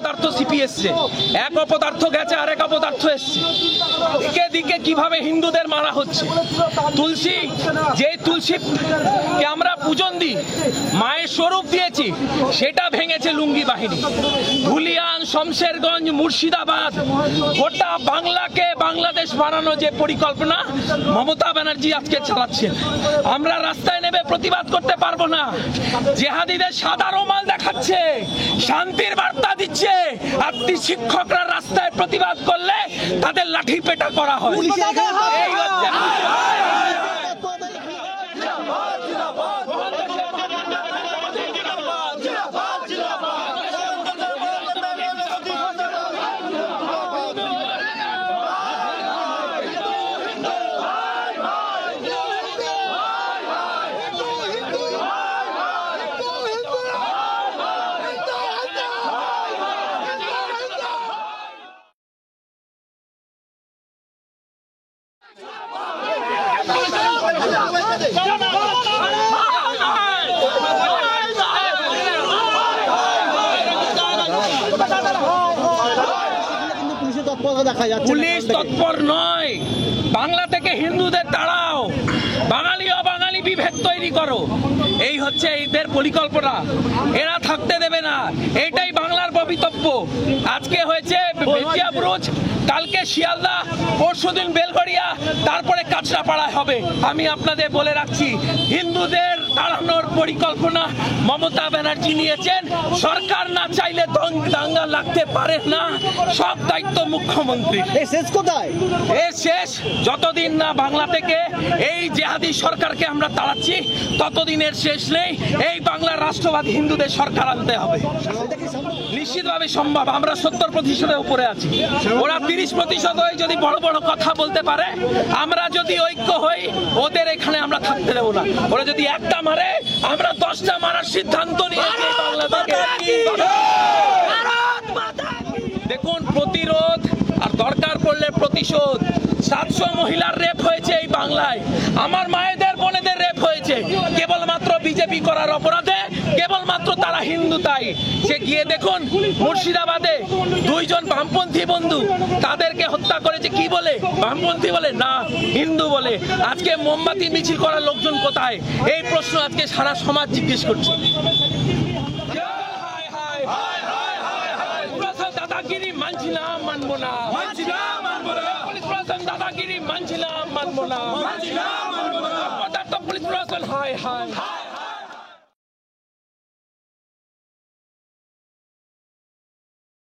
অপদার্থ সিপি এসছে, এক অপদার্থ গেছে, আরেক অপদার্থ এসছে। দিকে দিকে কিভাবে হিন্দুদের মারা হচ্ছে। তুলসী, যে তুলসীকে আমরা পূজন দিই, মায়ের স্বরূপ দিয়েছি, সেটা ভেঙেছে লুঙ্গি বাহিনী। ধুলিয়ান, শমশেরগঞ্জ, মুর্শিদাবাদ, গোটা বাংলাকে বাংলাদেশ বানানো যে পরিকল্পনা মমতা ব্যানার্জি আজকে চালাচ্ছেন, আমরা রাস্তায় নেমে প্রতিবাদ করতে পারবো না। জেহাদিদের সাদা রুমাল দেখাচ্ছে, শান্তির বার্তা দিচ্ছে, আর শিক্ষকরা রাস্তায় প্রতিবাদ করলে তাদের লাঠি পেটা করা হয়। এই হচ্ছে পুলিশ তৎপর নয়। বাংলা থেকে হিন্দুদের তাড়াও, বাঙালি অবাঙালি বিভেদ তৈরি করো, এই হচ্ছে এদের পরিকল্পনা। এরা থাকতে দেবে না, এইটাই বাংলার ভবিতব্য। আজকে হয়েছে বেতিয়াব্রুজ, কালকে শিয়ালদা, পরশুদিন বেলঘড়িয়া, তারপরে কাঁচরাপাড়ায় হবে। আমি আপনাদের বলে রাখছি, হিন্দুদের তাড়ানোর পরিকল্পনা মমতা ব্যানার্জি নিয়েছেন। সরকার না চাইলে দাঙ্গা লাগতে পারে না, সব দায়িত্ব মুখ্যমন্ত্রী। শেষ কোথায়? এর শেষ যতদিন না বাংলা থেকে এই জেহাদি সরকারকে আমরা তাড়াচ্ছি, ততদিনের শেষ নেই। এই বাংলার রাষ্ট্রবাদী হিন্দুদের সরকার আনতে হবে। নিশ্চিতভাবে সম্ভব। আমরা 70% উপরে আছি, ওরা 30% হয়ে যদি বড় বড় কথা বলতে পারে, আমরা যদি ঐক্য হই, ওদের এখানে আমরা থাকতে দেবো না। ওরা যদি একটা মারে, আমরা 10টা মারার সিদ্ধান্ত নিয়েছি বাংলা থেকে। দেখুন, প্রতিরোধ আর দরকার পড়লে প্রতিশোধ। 700 মহিলার রেপ হয়েছে এই বাংলায়, আমার মায়েদের বোনেদের রেপ হয়েছে, কেবলমাত্র বিজেপি করার অপরাধে, কেবলমাত্র তারা হিন্দু তাই। সে গিয়ে দেখুন, মুর্শিদাবাদে 2 জন বামপন্থী বন্ধু, তাদেরকে হত্যা করেছে কি বলে? বামপন্থী বলে না, হিন্দু বলে। আজকে মোমবাতি মিছিল করার লোকজন কোথায়? এই প্রশ্ন আজকে সারা সমাজ জিজ্ঞেস করছে। দাদাগিরি মানছি না, মানবো না, পুলিশ প্রশাসন দাদাগিরি মানছি না, মানবো না, পুলিশ প্রশাসন হায় হায়।